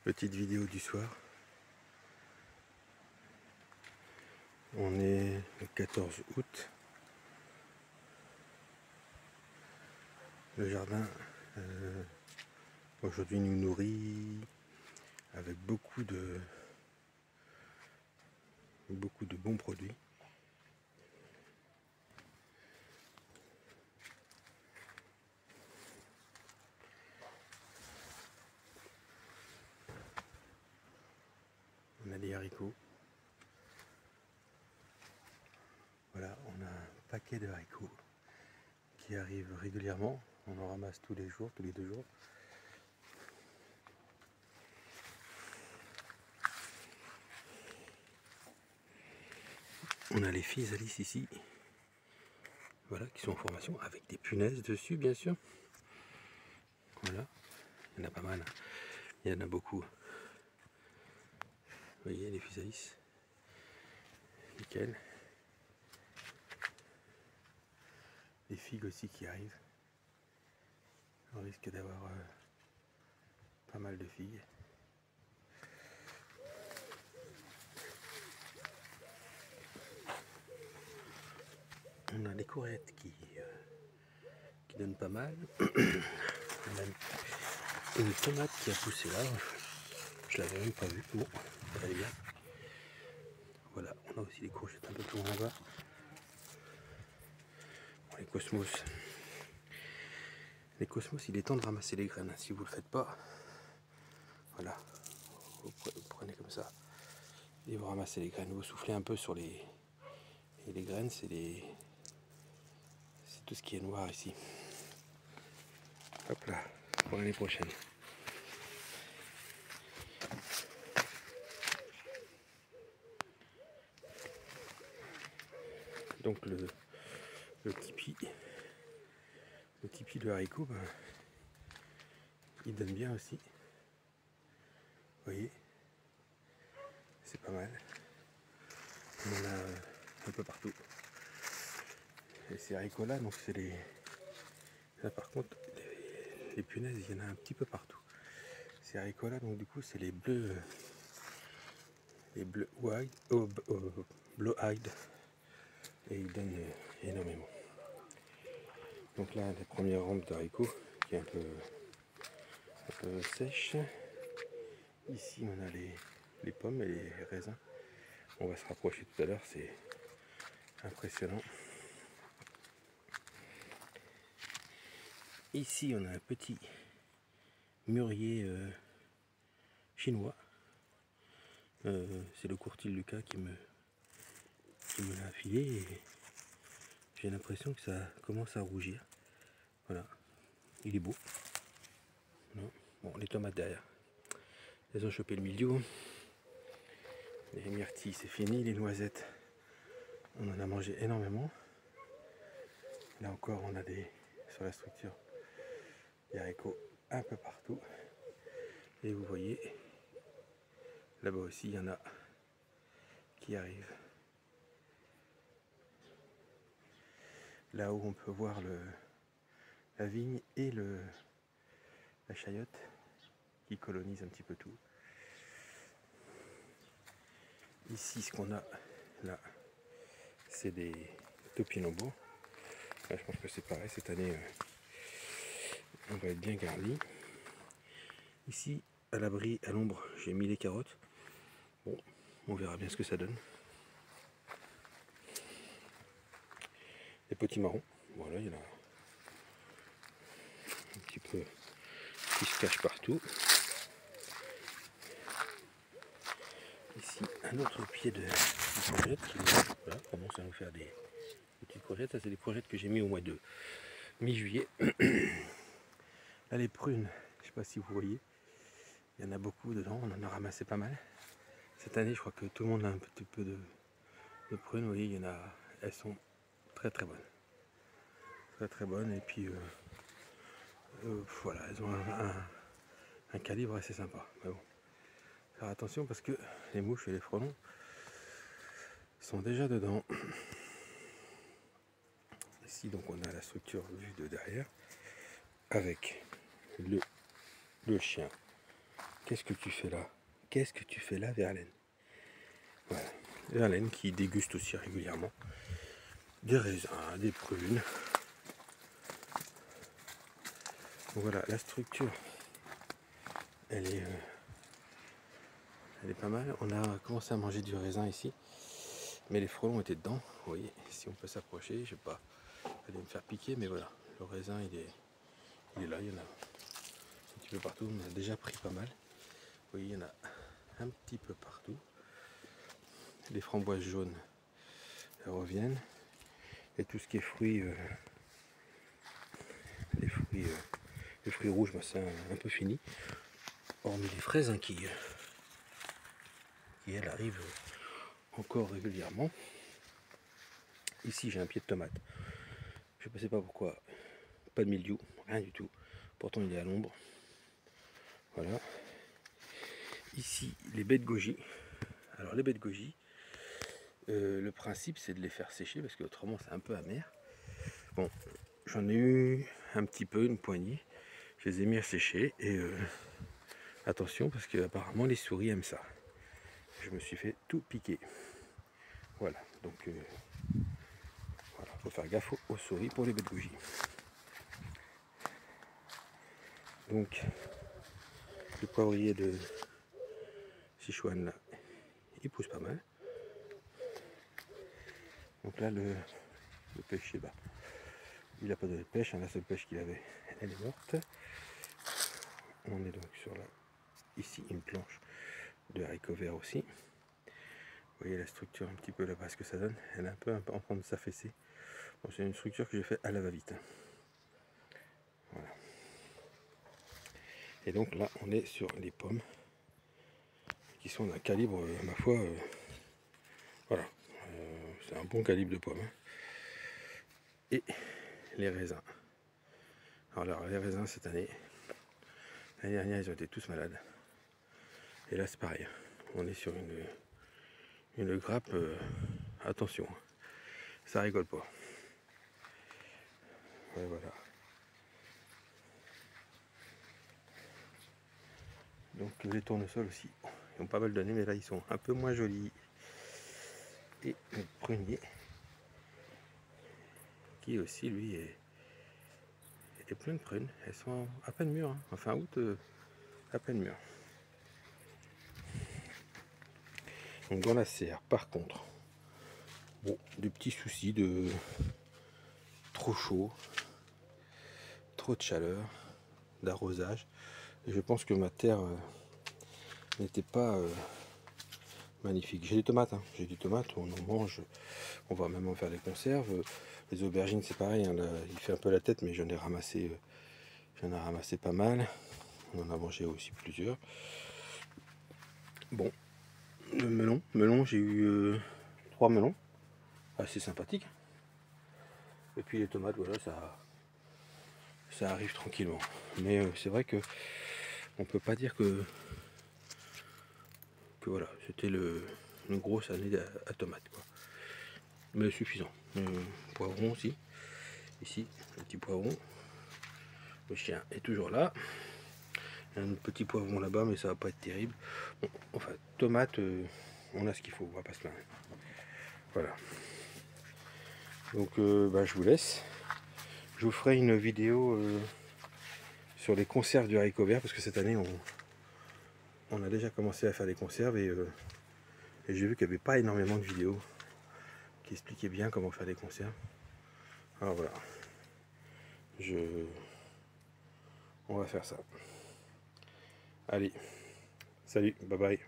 Petite vidéo du soir. On est le 14 août. Le jardin aujourd'hui nous nourrit avec beaucoup de bons produits. On a des haricots. Voilà, on a un paquet de haricots qui arrivent régulièrement. On en ramasse tous les jours, tous les 2 jours. On a les physalis ici, voilà, qui sont en formation avec des punaises dessus, bien sûr. Voilà, il y en a pas mal, il y en a beaucoup. Vous voyez les physalis, nickel. Les figues aussi qui arrivent. On risque d'avoir pas mal de figues. On a des courgettes qui donnent pas mal. On a une tomate qui a poussé là. Je l'avais même pas vue. Bon, ça allait bien. Voilà, on a aussi des courgettes un peu plus en bas. Bon, les cosmos. Les cosmos, il est temps de ramasser les graines. Si vous ne le faites pas, voilà, vous prenez comme ça et vous ramassez les graines. Vous soufflez un peu sur les graines, c'est tout ce qui est noir ici. Hop là, pour l'année prochaine. Donc le tipi de haricot, ben, il donne bien aussi. Vous voyez, c'est pas mal. On en a un peu partout. Et ces haricots là, donc c'est les. Là par contre, les punaises, il y en a un petit peu partout. Ces haricots là, donc du coup, c'est les bleus. Les bleus white, blue eyed. Et ils donnent énormément. Donc là, la première rampe d'haricots qui est un peu sèche. Ici, on a les pommes et les raisins. On va se rapprocher tout à l'heure, c'est impressionnant. Ici, on a un petit mûrier chinois. C'est le courtier Lucas qui me l'a affilé et j'ai l'impression que ça commence à rougir. Voilà, il est beau. Non. Bon, les tomates derrière, elles ont chopé le milieu. Les myrtilles, c'est fini. Les noisettes, on en a mangé énormément. Là encore, on a sur la structure des haricots un peu partout. Et vous voyez, là-bas aussi, il y en a qui arrivent. Là où on peut voir la vigne et la chayotte qui colonisent un petit peu tout. Ici, ce qu'on a là, c'est des topinambours. Là, je pense que c'est pareil, cette année, on va être bien garni. Ici, à l'abri, à l'ombre, j'ai mis les carottes. Bon, on verra bien ce que ça donne. Les petits marrons, voilà, il y en a un petit peu qui se cachent partout. Ici, un autre pied de courgettes qui voilà, commence à nous faire des petites courgettes. Ça, c'est des courgettes que j'ai mis au mois de mi-juillet. Là, les prunes, je ne sais pas si vous voyez, il y en a beaucoup dedans, on en a ramassé pas mal. Cette année, je crois que tout le monde a un petit peu de prunes. Vous voyez, il y en a, elles sont très très bonnes. Très très bonnes. Et puis, voilà, elles ont un calibre assez sympa. Mais bon, faire attention parce que les mouches et les frelons sont déjà dedans. Ici, donc, on a la structure vue de derrière avec le chien qu'est-ce que tu fais là? Qu'est-ce que tu fais là, Verlaine? Voilà, Verlaine qui déguste aussi régulièrement des raisins, des prunes. Donc voilà, la structure, elle est pas mal. On a commencé à manger du raisin ici, mais les frelons étaient dedans. Vous voyez, si on peut s'approcher, je ne vais pas aller me faire piquer, mais voilà, le raisin il est là, il y en a un petit peu partout. On a déjà pris pas mal. Vous voyez, il y en a un petit peu partout. Les framboises jaunes, elles reviennent. Et tout ce qui est fruits, les fruits rouges, bah, c'est un peu fini. Hormis les fraises hein, qui elles arrivent encore régulièrement. Ici j'ai un pied de tomate. Je ne sais pas pourquoi. Pas de mildiou, rien du tout. Pourtant il est à l'ombre. Voilà. Ici les baies de goji. Alors les baies de goji, le principe c'est de les faire sécher parce que autrement c'est un peu amer. Bon, j'en ai eu un petit peu, une poignée. Je les ai mis à sécher et attention parce que apparemment les souris aiment ça. Je me suis fait tout piquer. Voilà, donc voilà, faut faire gaffe aux souris pour les baies de goji. Donc le poivrier de Sichuan là, il pousse pas mal. Donc là le pêcher, bah, il n'a pas donné de pêche, hein, la seule pêche qu'il avait, elle est morte. On est donc sur ici une planche de haricots verts aussi. Vous voyez la structure un petit peu là-bas, ce que ça donne. Elle est un peu en train de s'affaisser. Bon, c'est une structure que j'ai fait à la va-vite. Voilà. Et donc là, on est sur les pommes qui sont d'un calibre, ma foi, voilà, c'est un bon calibre de pommes. Hein. Et les raisins. Alors les raisins cette année, l'année dernière ils ont été tous malades. Et là c'est pareil. On est sur une grappe, attention, ça rigole pas. Ouais, voilà. Donc les tournesols aussi, ils ont pas mal donné, mais là ils sont un peu moins jolis. Et le prunier, qui aussi lui est plein de prunes. Elles sont à peine mûres, hein. Enfin août, à peine mûres. Donc dans la serre, par contre, bon, des petits soucis de trop chaud, trop de chaleur, d'arrosage. Et je pense que ma terre n'était pas magnifique. J'ai des tomates, hein. J'ai des tomates, on en mange, on va même en faire des conserves. Les aubergines c'est pareil, hein, là, il fait un peu la tête, mais j'en ai ramassé pas mal. On en a mangé aussi plusieurs. Bon, le melon, j'ai eu 3 melons, assez sympathiques. Et puis les tomates, voilà, ça arrive tranquillement. Mais c'est vrai que on peut pas dire que voilà, c'était une grosse année à tomates, quoi. Mais suffisant. Poivron aussi. Ici, un petit poivron. Le chien est toujours là. Un petit poivron là-bas, mais ça va pas être terrible. Bon, enfin, tomates, on a ce qu'il faut, on va pas se plaindre. Voilà. Donc, bah, je vous laisse. Je vous ferai une vidéo sur les conserves du haricot vert, parce que cette année, on a déjà commencé à faire des conserves et j'ai vu qu'il n'y avait pas énormément de vidéos qui expliquaient bien comment faire des conserves. Alors voilà. On va faire ça. Allez, salut, bye bye.